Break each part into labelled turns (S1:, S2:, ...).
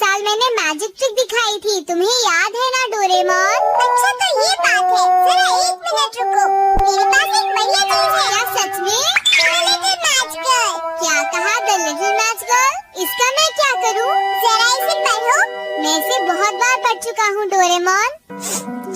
S1: साल मैंने magic trick दिखाई थी, तुम्हें याद है ना डोरेमोन? अच्छा तो ये बात है, जरा 1 मिनट रुको, मेरे पास एक बढ़िया चीज है। क्या सच में? Little match girl. क्या कहा? The little match girl? इसका मैं क्या करूँ? जरा इसे पढ़ो। मैं इसे बहुत बार पढ़ चुका हूँ डोरेमोन।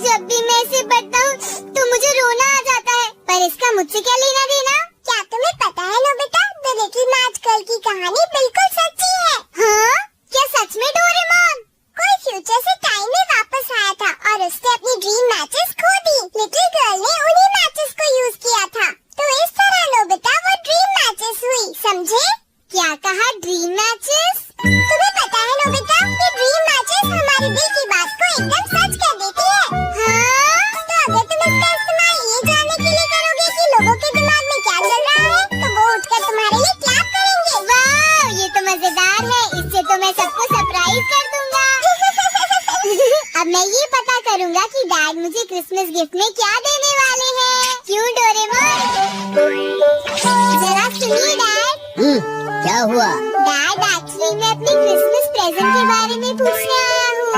S1: जब भी मैं इसे पढ़ता हूँ तो मुझे रोना आ जाता है, पर इसका मुझसे क्या लेना देना? क्या तुम्हें पता है Nobita, the little match girl की कहानी बिल्कुल सच्ची है। हाँ? क्या सच में डोरेमोन? कोई फ्यूचर से टाइम में वापस आया था और उसने अपनी ड्रीम मैचेस खो दी। लिटिल गर्ल ने उन्हीं मैचेस को यूज किया था, तो इस तरह नोबिता वो ड्रीम मैचेस हुई, समझे? क्या कहा? Dream matches? तुम्हें पता है नोबिता, ये ड्रीम मैचेस हमारे दिल की बात को एकदम सच कर देती है। हाँ? तो अगर तुम इसका इस्तेमाल ये जानने के लिए करोगे कि लोगों के दिमाग में क्या चल रहा है, तो वो उठकर तुम्हारे लिए क्लैप करेंगे। वाह, ये तो मजेदार है, इससे तो मैं सबको सरप्राइज कर दूंगा। अब मैं ये पता करूंगा कि डैड मुझे क्रिसमस गिफ्ट में क्या देने वाले हैं। क्यों डोरेमोन? जरा सुनिए डैड।
S2: क्या हुआ?
S1: डैड, एक्चुअली मैं अपनी क्रिसमस प्रेजेंट के बारे में पूछने आया हूँ।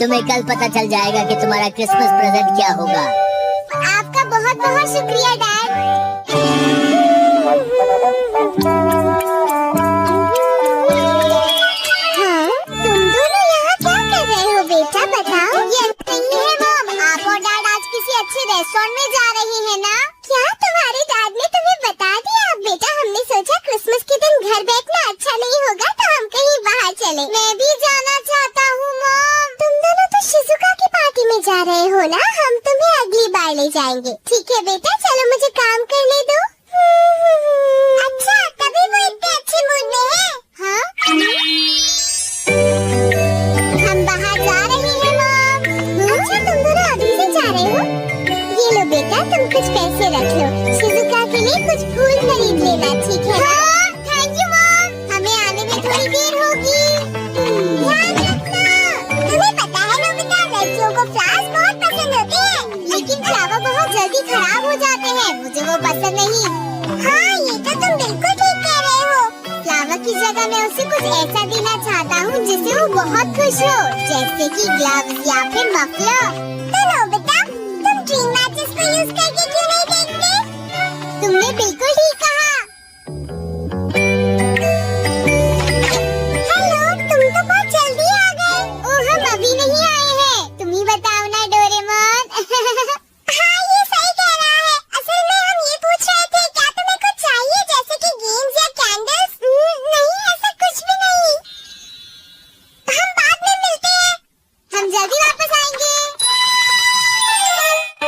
S2: तुम्हें कल पता चल जाएगा कि तुम्हारा क्रिसमस प्रेजेंट क्या होगा।
S1: आपका बहुत बहुत शुक्रिया डैड। हाँ, तुम दोनों यहाँ क्या कर रहे हो बेटा, बताओ? ये नहीं है मॉम, आप और डैड आज किसी अच्छे रेस्टोरेंट में जा रहे हैं ना? क्या तुम्हारे डैड ने तुम्हें बता दिया? बेटा, हमने सोचा क्रिसमस के दिन घर बैठना अच्छा नहीं होगा, तो हम कहीं बाहर चले। मैं भी जाना चाहता हूँ मॉम। तुम दोनों तो शिजुका की पार्टी में जा रहे हो ना, हम तुम्हें अगली बार ले जाएंगे। ठीक है बेटा, चलो मुझे काम करने दो। अच्छा, तभी वो इतने अच्छे मूड में है। हाँ? हम बाहर जा रहे हैं मॉम। अच्छा, तुम दोनों अभी से जा रहे हो? ये लो बेटा, तुम कुछ पैसे रख लो, शिजुका के लिए कुछ फूल खरीद लेना, ठीक है? हाँ, थैंक यू मॉम, हमें आने में थोड़ी देर होगी। ध्यान रखना। तुम्हें पता है नोबिता, लड़कियों को फ्लावर्स बहुत पसंद होते हैं, लेकिन फ्लावर बहुत जल्दी खराब हो जाते हैं, मुझे वो पसंद नहीं। हाँ, ये तो तुम बिल्कुल ठीक कह रहे हो। फ्लावर की जगह मैं उसे कुछ ऐसा देना चाहता हूँ जिससे वो बहुत खुश हो, जैसे कि ग्लव्स या फिर मफलर। तो नोबिता, तुम ड्रीम मैचेस को यूज करके क्यों नहीं देखते? तुमने बिल्कुल ठीक कहा। हेलो, तुम तो बहुत जल्दी आ गए। ओह, हम अभी नहीं आए हैं, तुम ही बताओ ना डोरेमोन। हाँ, ये सही कह रहा है। असल में हम ये पूछ रहे थे, क्या तुम्हें कुछ चाहिए, जैसे कि गेम्स या कैंडल्स? नहीं, ऐसा कुछ भी नहीं। हम बाद में मिलते हैं, हम जल्दी वापस आएंगे।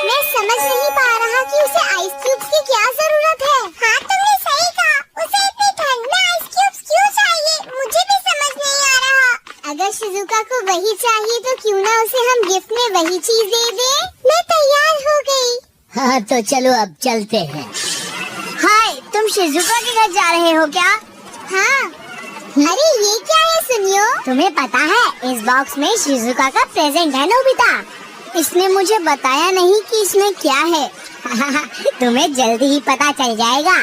S1: मैं समझ नहीं पा रहा कि उसे आइस क्यूब्स की क्या जरूरत है। हाँ, तुमने सही कहा, उसे इतनी ठंड में आइस क्यूब्स क्यों चाहिए, मुझे भी समझ नहीं आ रहा। अगर शिजुका को वही चाहिए तो क्यों ना उसे हम गिफ्ट में वही चीज दे दें। मैं तैयार हो गई।
S2: हाँ, तो चलो अब चलते हैं।
S3: हाय, तुम शिजुका के घर जा रहे हो क्या?
S1: हाँ। अरे ये क्या है सुनियो?
S3: तुम्हें पता है, इस बॉक्स में शिजुका का प्रेजेंट है नोबिता। इसने मुझे बताया नहीं कि इसमें क्या है। तुम्हें जल्दी ही पता चल जाएगा।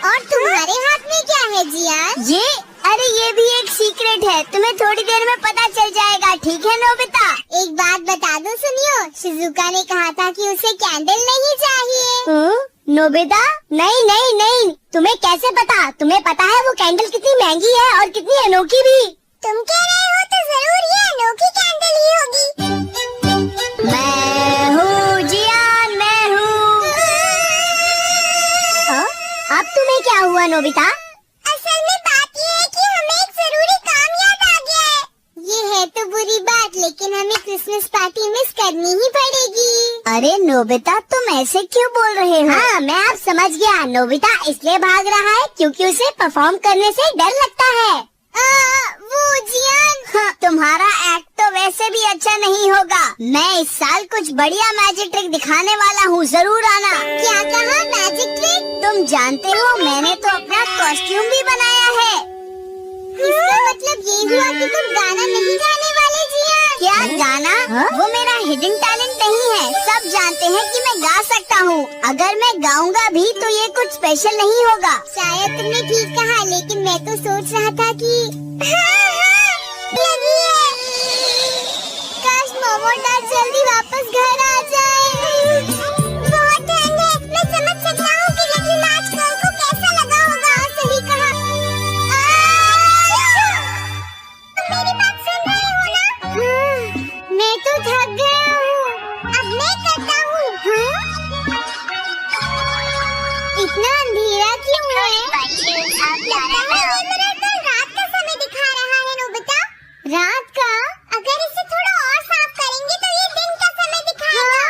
S1: और तुम्हारे हाथ में क्या है जियान?
S3: ये भी एक सीक्रेट है, तुम्हें थोड़ी देर में पता चल जाएगा, ठीक है नोबिता?
S1: एक बात बता दो सुनियो, शिजुका ने कहा था कि उसे कैंडल नहीं चाहिए।
S3: नोबिता, नहीं नहीं नहीं, तुम्हें कैसे पता? तुम्हें पता है वो कैंडल कितनी महंगी है और कितनी अनोखी भी।
S1: तुम कह रहे हो तो जरूर ये अनोखी कैंडल ही होगी।
S3: मैं हूँ जियान, मैं हूँ। अब तुम्हें क्या हुआ नोबिता?
S1: असल में बात ये है कि हमें एक जरूरी काम याद आ गया है। ये है तो बुरी बात, लेकिन हमें क्रिसमस पार्टी मिस करनी ही पड़ेगी।
S3: अरे नोबिता, तुम ऐसे क्यों बोल रहे हो? हाँ, मैं अब समझ गया, नोबिता इसलिए भाग रहा है क्योंकि उसे परफॉर्म करने से डर लगता है।
S1: वो जियान।
S3: हाँ, तुम्हारा एक्ट तो वैसे भी अच्छा नहीं होगा। मैं इस साल कुछ बढ़िया मैजिक ट्रिक दिखाने वाला हूँ, जरूर आना।
S1: क्या कहा? Magic trick?
S3: तुम जानते हो, मैंने तो अपना कॉस्ट्यूम भी बनाया है।
S1: इसका मतलब ये हुआ कि तुम गाना नहीं गाने वाले जियान?
S3: क्या गाना? वो मेरा हिडन टैलेंट नहीं है, सब जानते हैं कि मैं गा सकता हूँ। अगर मैं गाऊंगा भी तो ये कुछ स्पेशल नहीं होगा।
S1: शायद तुमने ठीक कहा, लेकिन मैं तो सोच रहा था कि हाँ,
S3: वापस घर आ जाए।
S1: बहुत ठंड है, मैं समझ सकता हूँ कि लकी नाच गर्ल को कैसा लगा होगा।
S3: सही कहा।
S1: मेरी बात सुन रहे हो ना?
S3: मैं तो थक गया हूँ।
S1: अब मैं करता हूँ।
S3: इतना अंधेरा क्यों है?
S1: रात का समय दिखा रहा है नोबिता।
S3: रात का?
S1: अगर इसे थोड़ा और साफ करेंगे तो ये दिन का समय दिखाएगा।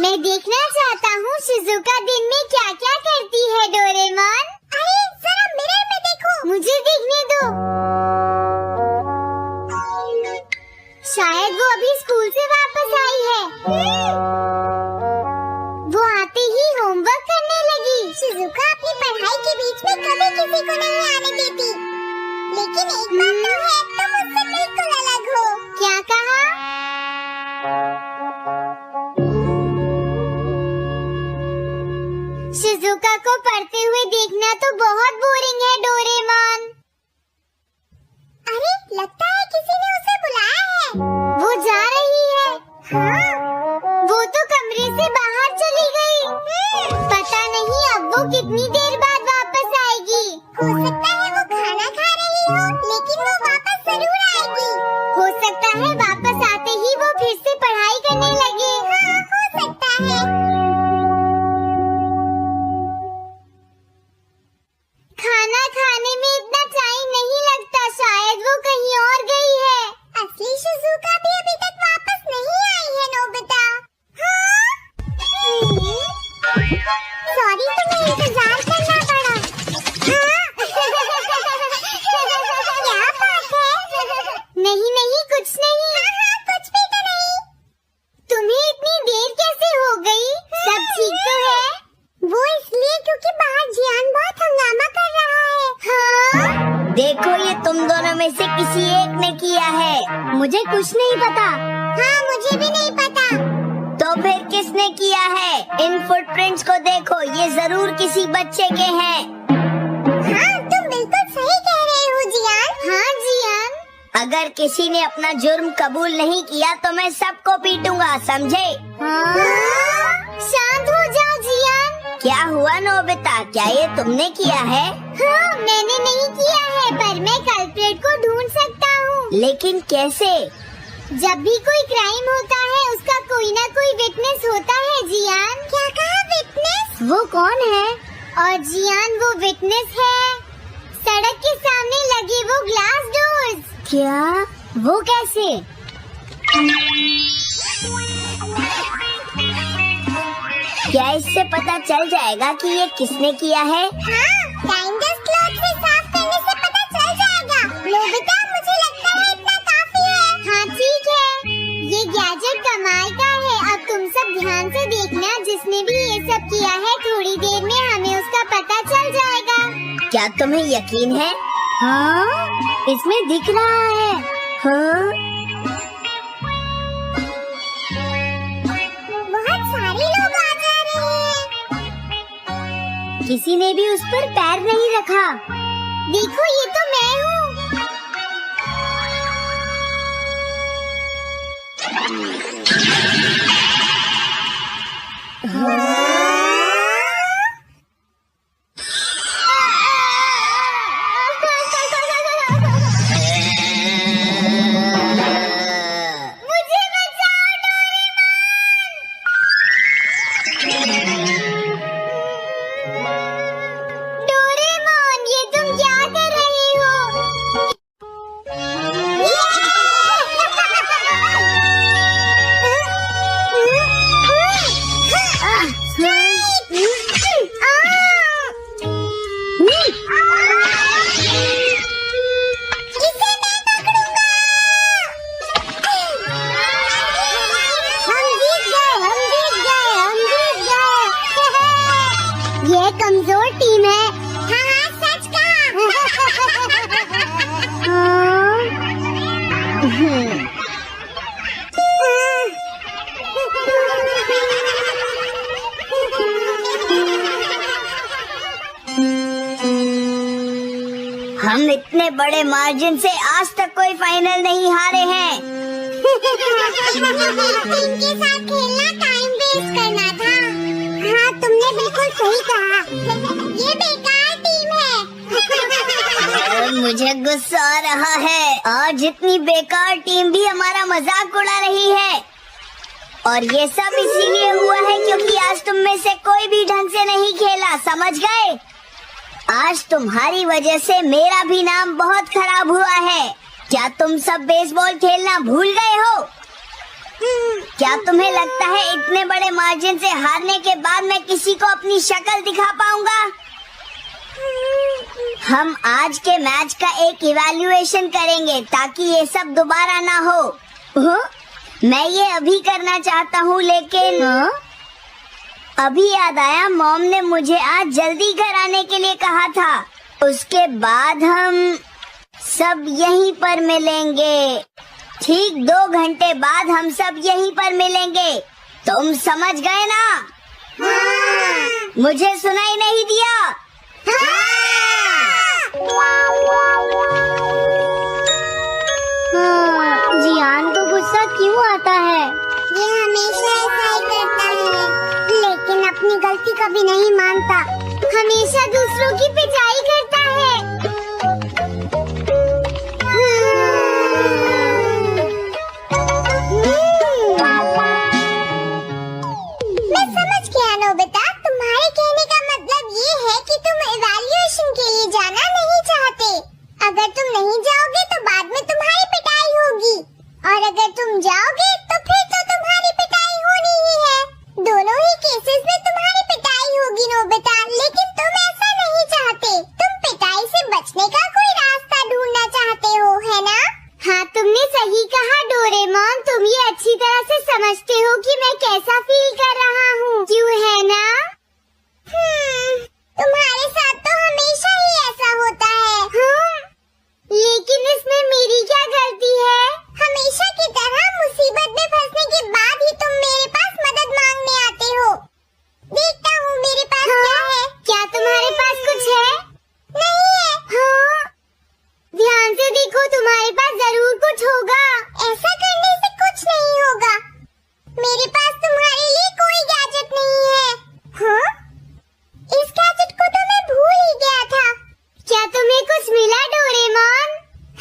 S3: मैं देखना चाहता हूँ शिजुका दिन में क्या क्या करती है। डोरेमोन,
S1: अरे जरा मिरर में देखो।
S3: मुझे देखने दो। शायद वो अभी स्कूल से वापस आई है। वो आते ही होमवर्क करने लगी।
S1: शिजुका अपनी पढ़ाई के बीच में कभी किसी को नहीं आने देती। लेकिन एक बात तो है, तुम उससे बिल्कुल अलग हो।
S3: क्या कहा? शिजुका को पढ़ते हुए देखना तो बहुत बोरिंग है डोरेमोन।
S1: अरे लगता है किसी ने उसे बुलाया है।
S3: वो जा रही है।
S1: हाँ।
S3: वो तो कमरे से बाहर चली गई। पता नहीं अब वो कितनी देर बाद वापस आएगी।
S1: हो सकता है वो खाना खा रही हो, लेकिन वो वापस जरूर आएगी।
S3: हो सकता है वापस आते ही वो फिर से पढ़ाई करने लगे।
S1: हाँ, हो सकता है।
S3: खाना खाने में इतना टाइम नहीं लगता। शायद वो कहीं और गई है।
S1: असली शिजुका भी अभी तक वापस नहीं आई है नोबिता। सॉरी, तुम्हें इंतजार करना पड़ा। क्या बात है?
S3: नहीं नहीं, कुछ नहीं।
S1: कुछ भी तो नहीं।
S3: तुम्हें इतनी देर कैसे हो गई? सब ठीक तो है?
S1: वो इसलिए क्योंकि बाहर जियान बहुत हंगामा कर रहा है।
S3: हाँ?
S2: देखो ये तुम दोनों में से किसी एक ने किया है।
S3: मुझे कुछ नहीं पता।
S1: हाँ, मुझे भी नहीं पता।
S2: तो फिर किसने किया है? इन फुटप्रिंट्स को देखो, ये जरूर किसी बच्चे के हैं।
S1: हाँ, तुम बिल्कुल सही कह रहे हो जियान।
S3: हाँ जियान।
S2: अगर किसी ने अपना जुर्म कबूल नहीं किया तो मैं सबको पीटूंगा, समझे?
S3: हाँ? शांत हो जाओ जियान।
S2: क्या हुआ नोबिता, क्या ये तुमने किया है?
S3: हाँ, मैंने नहीं किया है, पर मैं कल्प्रेट को ढूंढ सकता हूँ।
S2: लेकिन कैसे?
S3: जब भी कोई क्राइम होता है उसका कोई ना कोई विटनेस होता है जियान।
S1: क्या कहा, विटनेस?
S3: वो कौन है? और जियान वो विटनेस है। सड़क के सामने लगे वो ग्लास डोर्स।
S2: क्या?
S3: वो कैसे?
S2: क्या इससे पता चल जाएगा कि ये किसने किया है?
S1: हाँ, काइंडस्ट क्लॉथ से साफ करने से पता चल जाएगा। नोबिता, मुझे लगता है इतना काफी है।
S3: हाँ ठीक है, ये गैजेट कमाल का है। अब तुम सब ध्यान से देखना, जिसने भी ये सब किया है थोड़ी देर में हमें उसका पता चल जाएगा।
S2: क्या तुम्हें यकीन है?
S3: हाँ, इसमें दिख रहा है।
S2: हाँ?
S1: बहुत सारे लोग आ जा रहे हैं।
S3: किसी ने भी उस पर पैर नहीं रखा। देखो, ये तो मैं हूँ। मुझे बचाओ डोरेमोन, ये तुम क्या कर रही हो? ये कमजोर टीम है।
S1: हाँ, सच कहा।
S2: हम इतने बड़े मार्जिन से आज तक कोई फाइनल नहीं हारे हैं।
S1: टीम के साथ
S2: मुझे गुस्सा आ रहा है। आज इतनी बेकार टीम भी हमारा मजाक उड़ा रही है और ये सब इसीलिए हुआ है क्योंकि आज तुम में से कोई भी ढंग से नहीं खेला, समझ गए? आज तुम्हारी वजह से मेरा भी नाम बहुत खराब हुआ है। क्या तुम सब बेसबॉल खेलना भूल गए हो? क्या तुम्हें लगता है इतने बड़े मार्जिन से हारने के बाद मैं किसी को अपनी शक्ल दिखा पाऊंगा? हम आज के मैच का एक इवैल्यूएशन करेंगे ताकि ये सब दोबारा ना हो। मैं ये अभी करना चाहता हूँ लेकिन अभी याद आया मॉम ने मुझे आज जल्दी घर आने के लिए कहा था। उसके बाद हम सब यहीं पर मिलेंगे। ठीक 2 घंटे बाद हम सब यहीं पर मिलेंगे। तुम समझ गए ना? मुझे सुनाई नहीं दिया?
S3: जियान को गुस्सा क्यों आता है?
S1: ये हमेशा ऐसा ही करता है, लेकिन अपनी गलती कभी नहीं मानता।
S3: हमेशा दूसरों की पिटाई करता है।
S1: मैं समझ गया नोबिता, तुम्हारे कहने का मतलब ये है कि तुम इवैल्यूएशन के लिए जाना नहीं चाहते। अगर तुम नहीं जाओगे तो बाद में तुम्हारी पिटाई होगी, और अगर तुम जाओगे तो फिर तो तुम्हारी पिटाई होनी ही है। दोनों ही केसेस में तुम्हारी पिटाई होगी नोबिता, लेकिन तुम ऐसा नहीं चाहते। तुम पिटाई से बचने का कोई रास्ता ढूंढना चाहते हो, है ना?
S3: हाँ, तुमने सही कहा डोरेमोन। तुम ये अच्छी तरह से समझते हो कि मैं कैसा फील कर रहा हूँ, क्यों है ना?
S1: तुम्हारे साथ तो हमेशा ही ऐसा होता है।
S3: लेकिन इसमें मेरी क्या गलती है?
S1: हमेशा की तरह मुसीबत में फंसने के बाद ही तुम मेरे पास मदद मांगने आते हो। देखता हूँ मेरे पास क्या है।
S3: क्या तुम्हारे पास कुछ है?
S1: नहीं है।
S3: ध्यान से देखो, तुम्हारे पास जरूर कुछ होगा।
S1: ऐसा करने से कुछ नहीं होगा। मेरे पास तुम्हारे लिए कोई गैजेट नहीं है। इस गैजेट को तो मैं भूल ही गया था।
S3: क्या तुम्हें कुछ मिला डोरेमोन?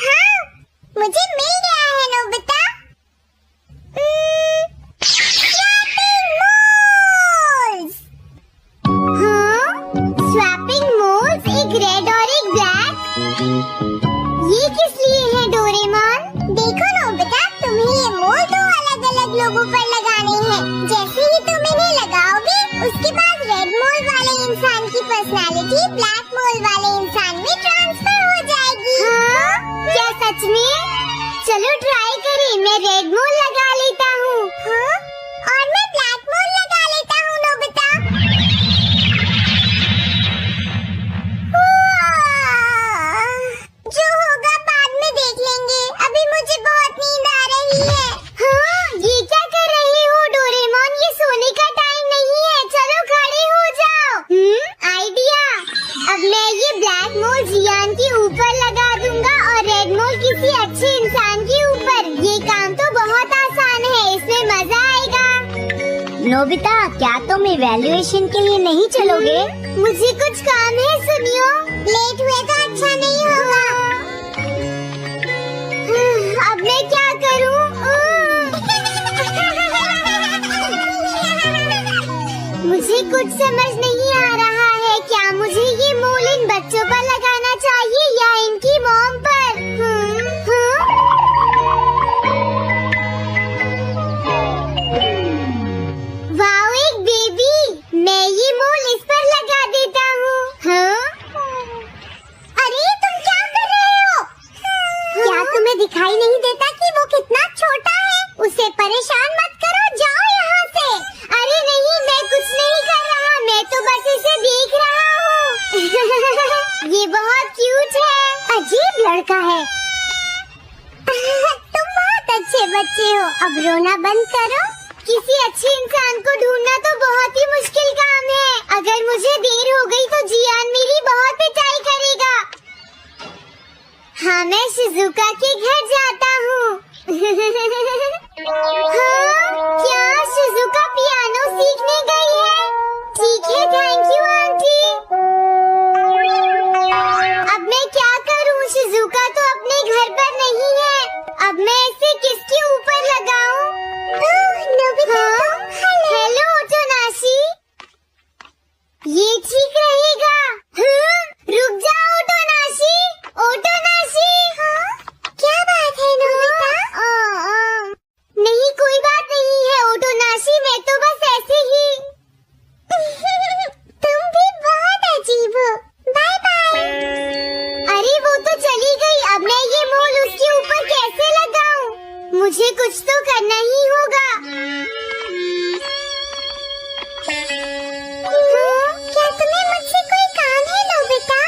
S1: हाँ, मुझे मिल गया है नोबिता।
S3: स्वैपिंग मोल्स, एक रेड और एक ब्लैक। ये किस लिए है डोरेमोन?
S1: देखो नोबिता, तुम्हें ये मोल 2 अलग-अलग लोगों पर लगाने हैं। जैसे ही तुम इन्हें लगाओगे, उसके बाद रेड मोल वाले इंसान की पर्सनालिटी ब्लैक मोल वाले इंसान में ट्रांसफर हो जाएगी।
S3: क्या सच में? चलो ट्राई करें। मैं रेड मोल लगा लेता हूँ।
S1: और मैं ब्लैक मोल लगा लेता हूँ नोबिता। जो होगा बाद में देख लेंगे। अभी मुझे बहुत नींद आ रही है।
S3: ये क्या कर रहे हो डोरेमोन? ये सोने का टाइम नहीं है। चलो खड़े हो जाओ। आइडिया। अब मैं ये ब्लैक मोल जियान के ऊपर लगा दूंगा और रेड मोल किसी अच्छे इंसान के ऊपर। ये काम तो बहुत आसान है, इसमें मजा आएगा।
S2: नोबिता, क्या तुम इवैल्यूएशन के लिए नहीं चलोगे?
S3: मुझे कुछ काम है, सुनियो।
S1: लेट हुए तो अच्छा नहीं होगा।
S3: अब मैं क्या करूं? मुझे कुछ समझ नहीं आ रहा है। क्या मुझे ये मोल इन बच्चों पर लगाना चाहिए या इनकी मॉम पर? वाओ, एक बेबी। मैं ये मोल इस पर लगा देता हूँ।
S1: अरे तुम क्या कर रहे हो?
S3: क्या तुम्हें दिखाई नहीं देता कि वो कितना छोटा है? उसे परेशान मत करो, जाओ यहाँ से। अरे नहीं, मैं कुछ नहीं कर रहा। मैं तो बस इसे देख रहा हूँ। ये बहुत क्यूट है। अजीब लड़का है। तुम बहुत अच्छे बच्चे हो। अब रोना बंद करो। किसी अच्छे इंसान को ढूंढना तो बहुत ही मुश्किल काम है। अगर मुझे देर हो गई तो जियान मेरी बहुत पिटाई करेगा। हाँ, मैं शिजुका के घर जाता हूँ। क्या शिजुका पियानो सीखने गई है? ठीक है, थैंक यू आंटी। अब मैं क्या करूँ? शिजुका किसके ऊपर लगाऊं? नोबिता, हेलो ओटोनाशी, ये ठीक रहेगा। रुक जाओ ओटोनाशी, ओटोनाशी। क्या बात है नोबिता? नहीं कोई बात नहीं है ओटोनाशी, मैं तो बस ऐसे ही। तुम भी बहुत अजीब हो। Bye bye. अरे वो तो चली गई, अब मैं ये मोल उसके ऊपर कैसे लगाऊं? मुझे कुछ तो करना ही होगा। क्या तुम्हें मुझसे कोई काम है नोबिता?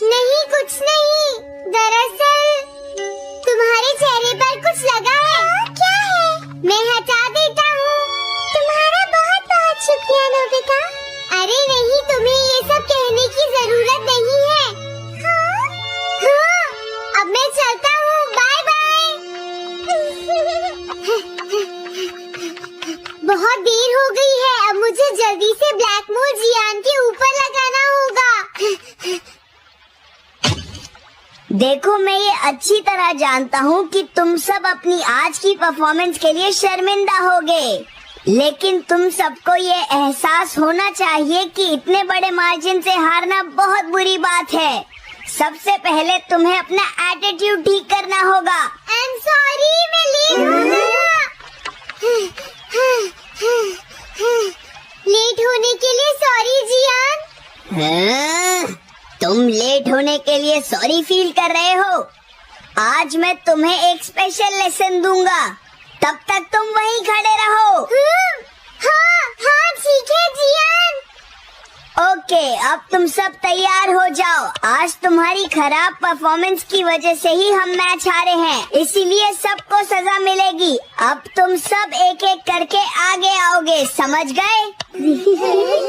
S3: नहीं कुछ नहीं, दरअसल तुम्हारे चेहरे पर कुछ लगा है। क्या है? मैं हटा देता हूँ। तुम्हारा बहुत बहुत शुक्रिया नोबिता। अरे नहीं, तुम्हें ये सब कहने की जरूरत नहीं है। हाँ, अब मैं चलता हूँ, बाय बाय। बहुत देर हो गई है, अब मुझे जल्दी से ब्लैक मोल जियान के ऊपर लगाना होगा।
S2: देखो, मैं ये अच्छी तरह जानता हूँ कि तुम सब अपनी आज की परफॉर्मेंस के लिए शर्मिंदा होगे, लेकिन तुम सबको ये एहसास होना चाहिए कि इतने बड़े मार्जिन से हारना बहुत बुरी बात है। सबसे पहले तुम्हें अपना एटीट्यूड ठीक करना होगा।
S3: आई एम सॉरी, मैं लेट हो गया। लेट होने के लिए सॉरी जियान।
S2: हाँ? तुम लेट होने के लिए सॉरी फील कर रहे हो? आज मैं तुम्हें एक स्पेशल लेसन दूंगा, तब तक तुम वहीं खड़े रहो।
S3: हाँ ठीक है जियान।
S2: ओके, अब तुम सब तैयार हो जाओ। आज तुम्हारी खराब परफॉर्मेंस की वजह से ही हम मैच हारे हैं, इसीलिए सबको सजा मिलेगी। अब तुम सब एक एक करके आगे आओगे, समझ गए?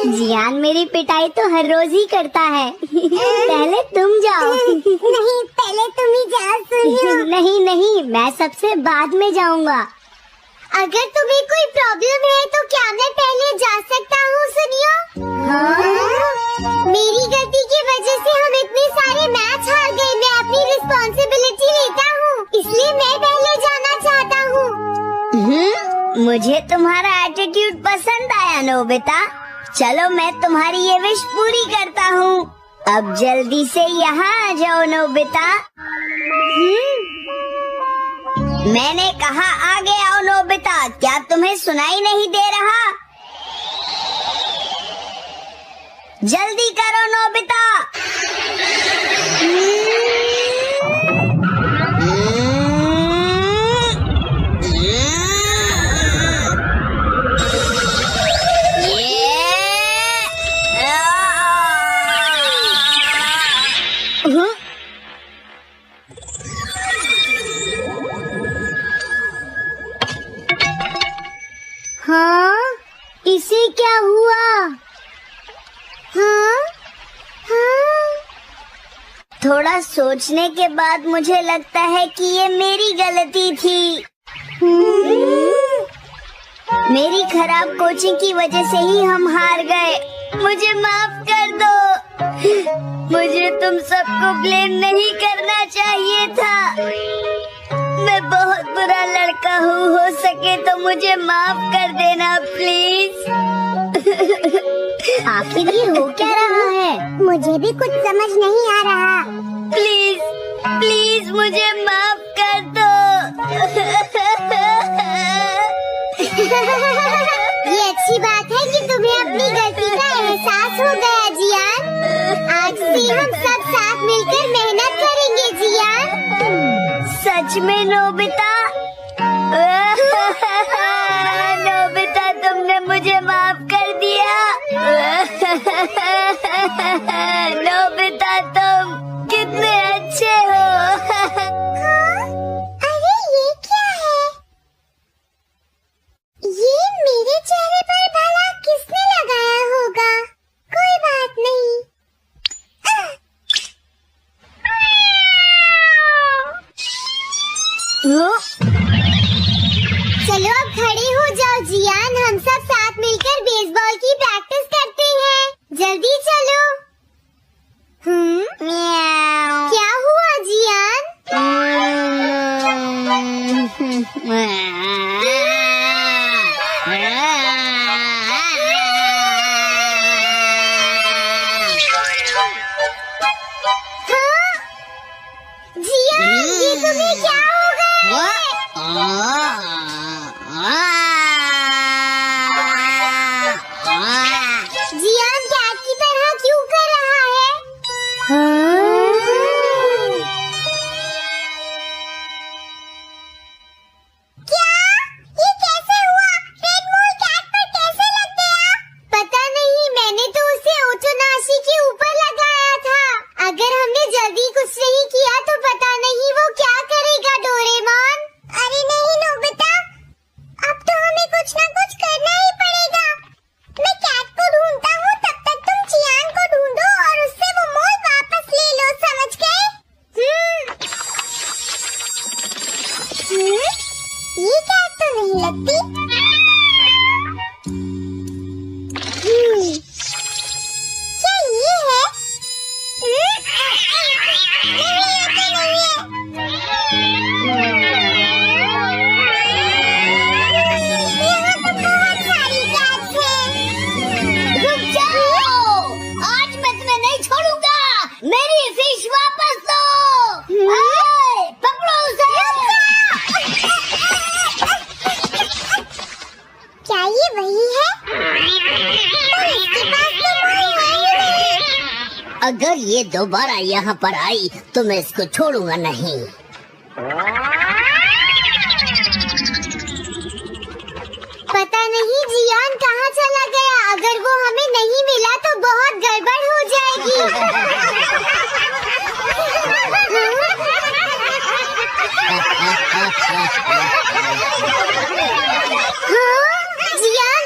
S3: जियान मेरी पिटाई तो हर रोज ही करता है। पहले तुम जाओ। नहीं, पहले तुम ही जाओ सुनियो। नहीं, मैं सबसे बाद में जाऊंगा। अगर तुम्हें कोई प्रॉब्लम है तो क्या मैं पहले जा सकता हूँ सुनियो? मेरी गलती की वजह से हम इतने सारे मैच हार गए। मैं अपनी रिस्पॉन्सिबिलिटी लेता हूँ, इसलिए मैं पहले जाना चाहता हूँ।
S2: मुझे तुम्हारा एटीट्यूड पसंद आया नोबिता। चलो, मैं तुम्हारी ये विश पूरी करता हूँ। अब जल्दी से यहाँ आ जाओ नोबिता। मैंने कहा आगे आओ नोबिता, क्या तुम्हें सुनाई नहीं दे रहा? जल्दी करो नोबिता।
S3: हाँ, इसे क्या हुआ? हाँ?
S2: थोड़ा सोचने के बाद मुझे लगता है कि ये मेरी गलती थी। मेरी खराब कोचिंग की वजह से ही हम हार गए। मुझे माफ कर दो। मुझे तुम सबको ब्लेम नहीं करना चाहिए था। मैं बहुत बुरा लड़का हूँ, हो सके तो मुझे माफ कर देना प्लीज।
S3: आखिर ये हो क्या रहा है? मुझे भी कुछ समझ नहीं आ रहा।
S2: प्लीज प्लीज मुझे माफ कर दो।
S3: ये अच्छी बात है कि तुम्हें अपनी गलती का एहसास हो गया जियान। आज से हम सब साथ मिलकर मेहनत करेंगे जियान।
S2: सच में नोबिता? नोबिता, तुमने मुझे माफ कर दिया। नोबिता, तुम कितने अच्छे हो।
S3: अरे ये क्या है? ये मेरे चेहरे पर भला किसने लगाया होगा? कोई बात नहीं। चलो अब खड़े हो जाओ जियान, हम सब साथ मिलकर बेसबॉल की प्रैक्टिस करते हैं। जल्दी चलो। क्या हुआ जियान? जियान, ये तुम्हें क्या हो गया है? जियान कैट की तरह क्यों कर रहा है? क्या? ये कैसे हुआ? रेड मोल कैट पर कैसे लग गया? पता नहीं, मैंने तो उसे ओटोनाशी के ऊपर लगाया था। अगर हमने जल्दी कुछ नहीं किया तो पता नहीं वो क्या करेगा डोरेमोन। अरे नहीं नोबिता, अब तो हमें कुछ ना कुछ करना ही पड़ेगा। मैं कैट को ढूंढता हूँ, तब तक तुम जियान को ढूंढो और उससे वो मोल वापस ले लो, समझ गए? ये कैट तो नहीं लगती। क्या ये है? यहाँ तो बहुत सारी कैट्स हैं।
S2: रुक जाओ, आज मैं तुम्हें नहीं छोड़ूंगा। मेरी फिश वापस दो। ए, पकड़ो उसे।
S3: क्या ये वही है? पर इसके पास तो मोल है ही नहीं।
S2: अगर ये दोबारा यहाँ पर आई तो मैं इसको छोड़ूंगा नहीं।
S3: पता नहीं जियान कहाँ चला गया। अगर वो हमें नहीं मिला तो बहुत गड़बड़ हो जाएगी। हाँ, जियान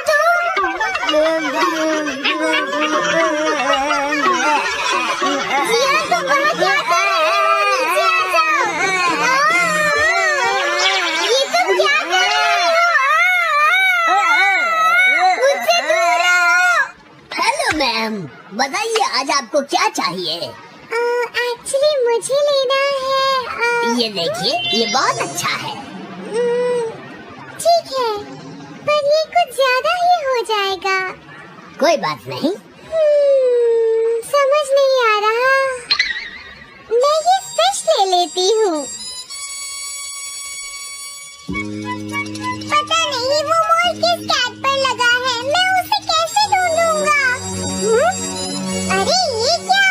S3: जियान तुम वहाँ क्या कर रहे हो? नीचे आ जाओ। ये तुम क्या कर रहे हो? मुझसे दूर रहो।
S2: हेलो मैम, बताइए आज आपको क्या चाहिए?
S3: एक्चुअली मुझे लेना है।
S2: ये देखिए, ये बहुत अच्छा है।
S3: ठीक है, पर ये कुछ ज्यादा ही हो जाएगा।
S2: कोई बात नहीं।
S3: समझ नहीं आ रहा। मैं ये फिश ले लेती हूँ। पता नहीं वो मोल किस कैट पर लगा है। मैं उसे कैसे ढूंढूंगा? अरे ये क्या?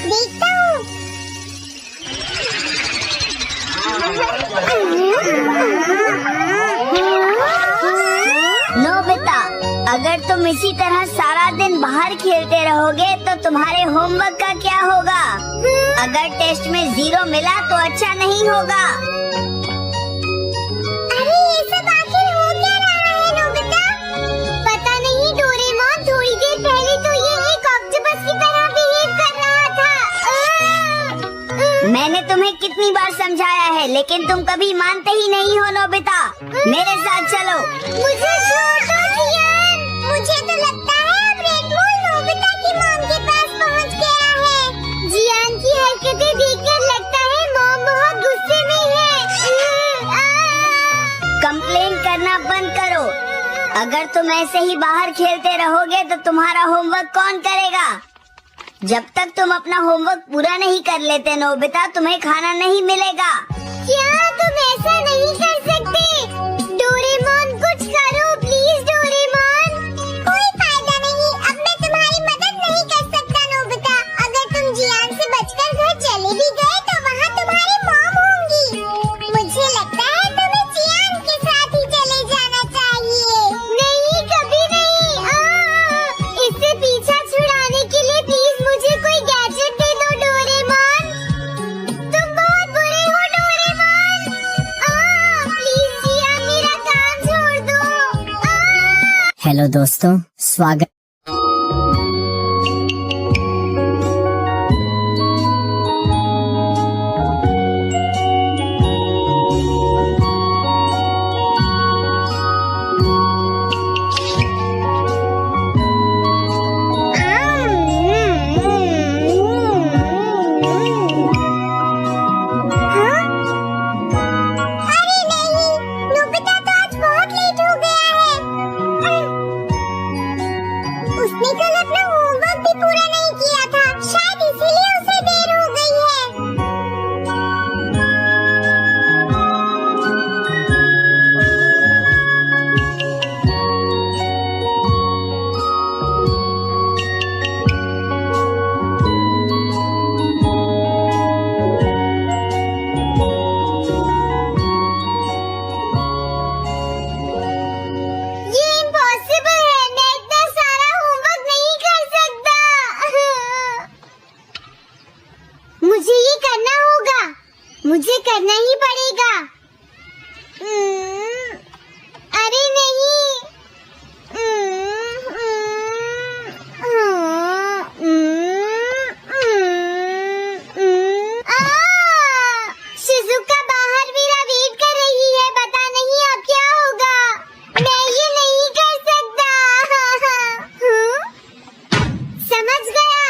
S3: देखता हूँ।
S2: नोबिता, अगर तुम इसी तरह सारा दिन बाहर खेलते रहोगे तो तुम्हारे होमवर्क का क्या होगा? अगर टेस्ट में 0 मिला तो अच्छा नहीं होगा।
S3: अरे ये सब आखिर हो क्या रहा है नोबिता? पता नहीं डोरेमोन, थोड़ी देर पहले तो ये एक ऑक्टोपस की तरह बिहेव कर रहा था।
S2: मैंने तुम्हें कितनी बार समझाया है, लेकिन तुम कभी मानते ही नहीं हो नोबिता। मेरे साथ चलो।
S3: मुझे छोड़ दो जियान। मुझे तो लगता है अब रेड मोल नोबिता की मॉम के पास पहुंच गया है। जियान की हरकतें देखकर लगता है मॉम बहुत गुस्से में है।
S2: कंप्लेन करना बंद करो। अगर तुम ऐसे ही बाहर खेलते रहोगे तो तुम्हारा होमवर्क कौन करेगा? जब तक तुम अपना होमवर्क पूरा नहीं कर लेते नोबिता, तुम्हें खाना नहीं मिलेगा।
S3: क्या तुम ऐसा नहीं कर सकते? डोरेमोन कुछ करो प्लीज डोरेमोन। कोई फायदा नहीं, अब मैं तुम्हारी मदद नहीं कर सकता नोबिता। अगर तुम जियान से बचकर घर चले भी गए तो वहाँ तुम्हारी मॉम होंगी। मुझे लगता है तुम्हें जियान के साथ ही चले जाना चाहिए। नहीं, कभी नहीं। इससे पीछा छुड़ाने के लिए प्लीज मुझे कोई गैजेट दे दो डोरेमोन। तुम बहुत बुरे हो डोरेमोन। प्लीज जियान, मेरा काम छोड़ दो।
S2: हेलो दोस्तों, स्वागत।
S3: करना ही पड़ेगा। अरे नहीं। शिजुका बाहर मेरा वेट कर रही है, पता नहीं अब क्या होगा। मैं ये नहीं कर सकता। समझ गया।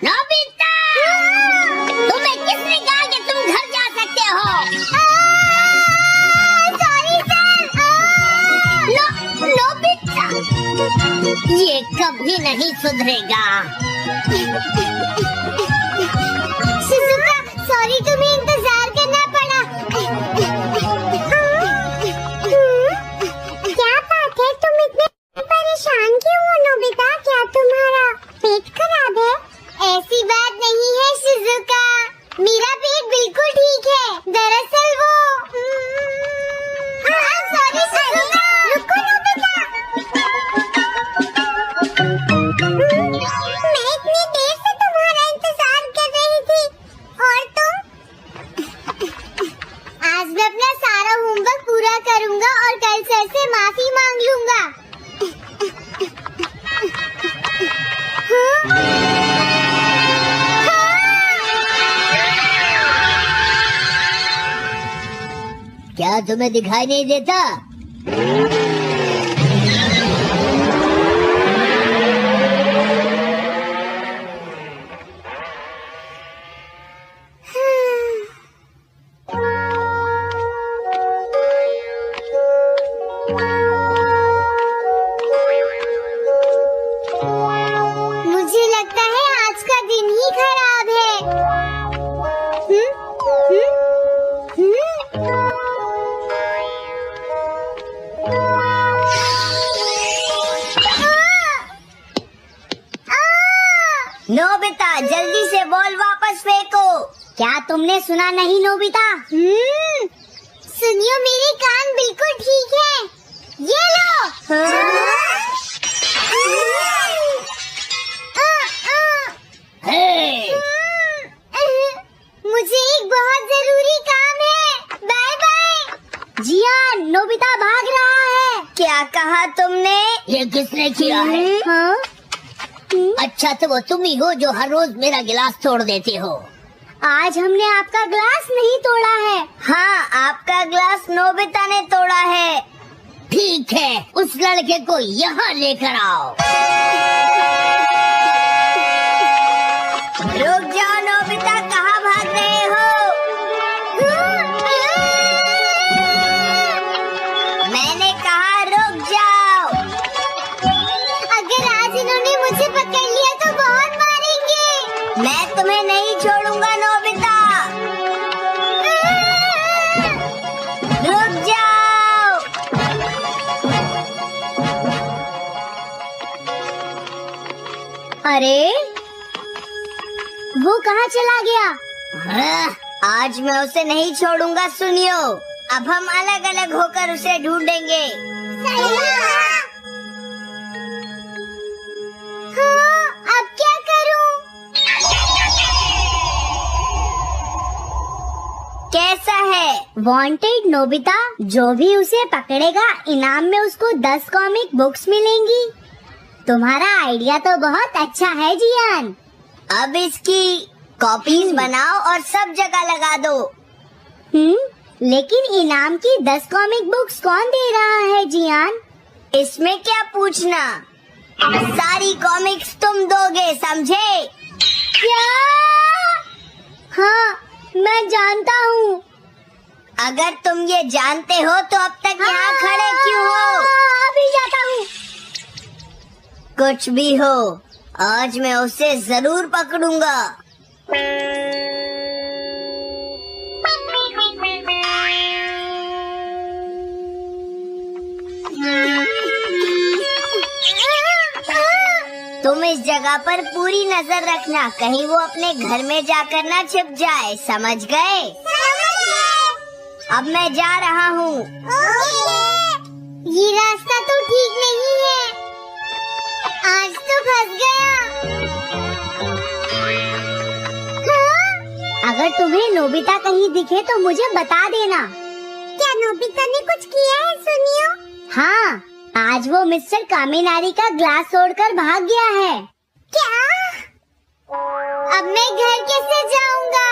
S2: नोबिता, तुम्हें किसने कहा कि तुम घर जा सकते हो?
S3: Sorry sir.
S2: नोबिता, ये कभी नहीं सुधरेगा।
S3: शिजुका, सॉरी तुम्हें इंतजार करना पड़ा। क्या बात है, तुम इतने परेशान क्यों हो नोबिता? क्या तुम्हारा पेट खराब है? ऐसी बात नहीं है शिजुका, मेरा पेट बिल्कुल ठीक है। दरअसल वो सॉरी शिजुका, रुको नोबिता। मैं इतनी देर से तुम्हारा इंतजार कर रही थी और तुम। आज मैं अपना सारा होमवर्क पूरा करूंगा और कल सर से माफी मांग लूंगा।
S2: क्या तुम्हें दिखाई नहीं देता?
S3: मुझे लगता है आज का दिन ही खराब है।
S2: नोबिता, जल्दी से बॉल वापस फेंको। क्या तुमने सुना नहीं नोबिता?
S3: सुनियो, मेरे कान बिल्कुल ठीक है। ये लो। मुझे एक बहुत जरूरी काम है। Bye bye.
S2: जियान, नोबिता भाग रहा है। क्या कहा तुमने? ये किसने किया है?
S3: हाँ?
S2: अच्छा, तो वो तुम ही हो जो हर रोज मेरा गिलास तोड़ देती हो।
S3: आज हमने आपका ग्लास नहीं तोड़ा है।
S2: हाँ, आपका ग्लास नोबिता ने तोड़ा है। ठीक है, उस लड़के को यहाँ लेकर आओ। रुक जाओ नोबिता, कहाँ भाग रहे हो? मैंने कहा रुक जाओ।
S3: अगर आज इन्होंने मुझे पकड़ लिया तो बहुत मारेंगे।
S2: मैं तुम्हें नहीं छोड़ूंगा नोबिता। रुक जाओ।
S3: अरे, वो कहाँ चला गया?
S2: हाँ, आज मैं उसे नहीं छोड़ूंगा। सुनियो, अब हम अलग अलग होकर उसे ढूंढेंगे।
S3: हाँ, अब क्या करूं?
S2: कैसा है?
S3: वांटेड नोबिता, जो भी उसे पकड़ेगा इनाम में उसको 10 कॉमिक बुक्स मिलेंगी। तुम्हारा आइडिया तो बहुत अच्छा है जियान।
S2: अब इसकी कॉपीज बनाओ और सब जगह लगा दो।
S3: लेकिन इनाम की 10 कॉमिक बुक्स कौन दे रहा है जियान?
S2: इसमें क्या पूछना, सारी कॉमिक्स तुम दोगे, समझे?
S3: क्या? हाँ, मैं जानता हूँ।
S2: अगर तुम ये जानते हो तो अब तक यहाँ खड़े क्यों हो?
S3: अभी जाता हूँ।
S2: कुछ भी हो, आज मैं उसे जरूर पकड़ूंगा। तुम इस जगह पर पूरी नजर रखना, कहीं वो अपने घर में जाकर ना छिप जाए, समझ गए? अब मैं जा रहा हूँ।
S3: ये रास्ता तो ठीक नहीं है, आज तो फंस गया। हाँ?
S2: अगर तुम्हें नोबिता कहीं दिखे तो मुझे बता देना।
S3: क्या नोबिता ने कुछ किया है सुनियो?
S2: हाँ, आज वो मिस्टर कामिनारी का ग्लास तोड़कर भाग गया है।
S3: क्या? अब मैं घर कैसे जाऊंगा?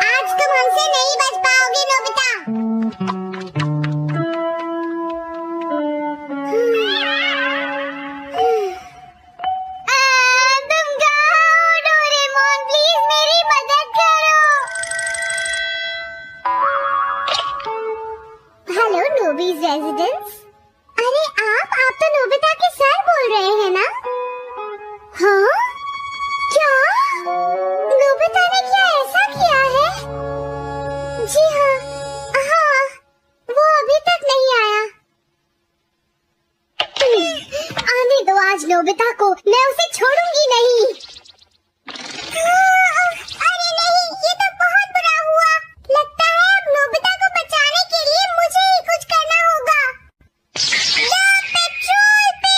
S3: आज तुम हमसे नहीं बच पाओगे नोबिता। तुम कहाँ हो डोरेमोन? प्लीज मेरी मदद करो। Hello Nobi's residence. अरे आप तो नोबिता के सर बोल रहे हैं ना? हाँ? क्या? नोबिता ने क्या ऐसा किया है? जी हाँ, हाँ, वो अभी तक नहीं आया। आने दो आज नोबिता को, मैं उसे छोड़ूंगी नहीं। अरे नहीं, ये तो बहुत बुरा हुआ। लगता है अब नोबिता को बचाने के लिए मुझे ही कुछ करना होगा। पेट्रोल पे!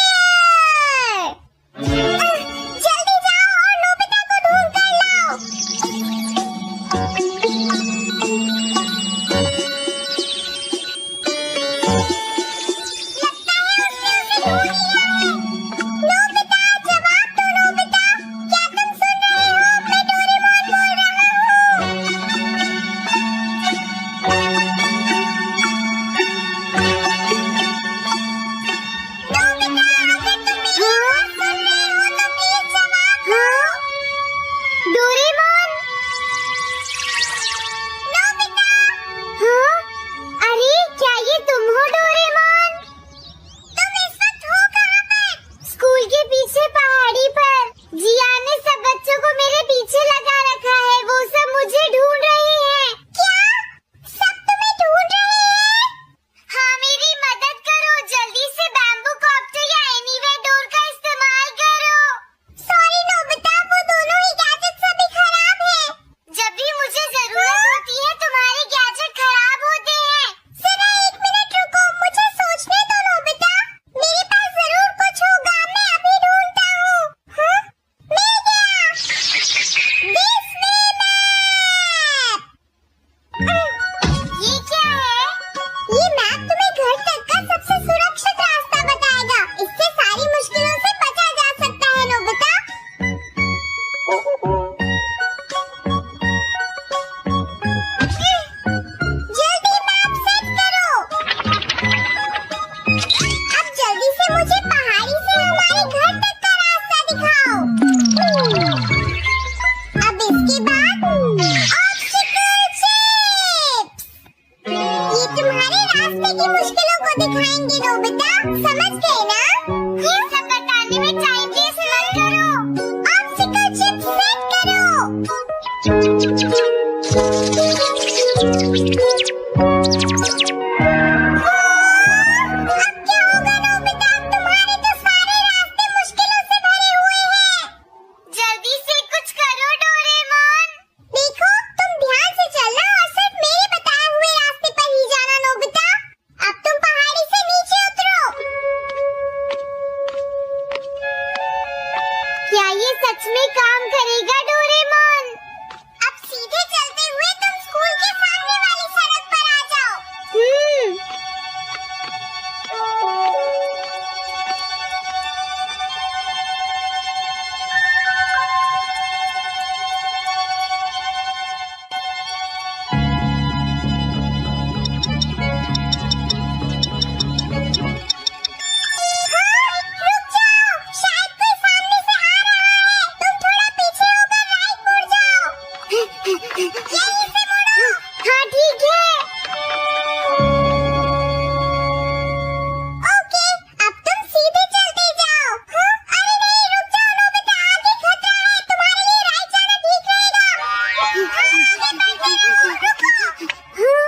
S3: जल्दी जाओ और नोबिता को ढूंढ कर लाओ। लगता है उसने उसे ढूंढ लिया है। नोबिता, जवाब दो नोबिता। क्या तुम सुन रहे हो? मैं डोरेमोन बोल रहा हूँ। नोबिता, अगर तुम मेरी आवाज़ सुन रहे हो तो प्लीज जवाब दो। डोरेमोन? नोबिता? हाँ? अरे क्या ये तुम हो डोरेमोन? तुम इस वक्त हो कहाँ पर? स्कूल के पीछे पहाड़ी पर। जियान ने सब बच्चों को मेरे पीछे लगा रखा है, वो सब मुझे ढूंढ रहे हैं। क्या? सब तुम्हें ढूंढ रहे हैं? हाँ, मेरी मदद करो, जल्दी से बैम्बू कॉप्टर या एनीवेयर डोर का इस्तेमाल करो। सॉरी नोबिता, वो दोनों ही गैजेट्स अभी खराब हैं। जब भी मुझे जरूरत होती है तुम्हारे गैजेट खराब होते हैं। जरा एक मिनट रुको, मुझे सोचने दो नोबिता। मेरे पास जरूर कुछ होगा, मैं अभी ढूंढता हूँ। हाँ? मिल गया। This map. ये क्या है? ये मैप तुम्हें घर तक का सबसे सुरक्षित रास्ता बताएगा। इससे सारी मुश्किलों से बचा जा सकता है नोबिता। जल्दी मैप सेट करो। अब जल्दी से मुझे पहाड़ी से हमारे घर तक का रास्ता दिखाओ। अब इसके बाद ऑब्स्टिकल चिप्स। ये तुम्हारे रास्ते की मुश्किलों को दिखाएंगे नोबिता, समझ गए ना? ये सब बताने में टाइम वेस्ट मत करो। ऑब्स्टिकल चिप्स सेट करो। अब क्या होगा नोबिता? तुम्हारे तो सारे रास्ते मुश्किलों से भरे हुए हैं। जल्दी से कुछ करो डोरेमोन। देखो, तुम ध्यान से चलना और सिर्फ मेरे बताए हुए रास्ते पर ही जाना नोबिता। अब तुम पहाड़ी से नीचे उतरो। क्या ये सच में काम करेगा डोरेमोन? अब सीधे चलते हुए तुम स्कूल के सामने वाली सड़क पर आ जाओ। रुक जाओ, शायद कोई सामने से आ रहा है। तुम थोड़ा पीछे होकर राइट मुड़ जाओ। यहीं से मुड़ो। हाँ ठीक है। ओके, अब तुम सीधे चलते जाओ। हाँ? अरे नहीं, रुक जाओ नोबिता, आगे खतरा है। तुम्हारे लिए राइट जाना ठीक रहेगा। हाँ, आगे बढ़ते रहो, रुको। हाँ?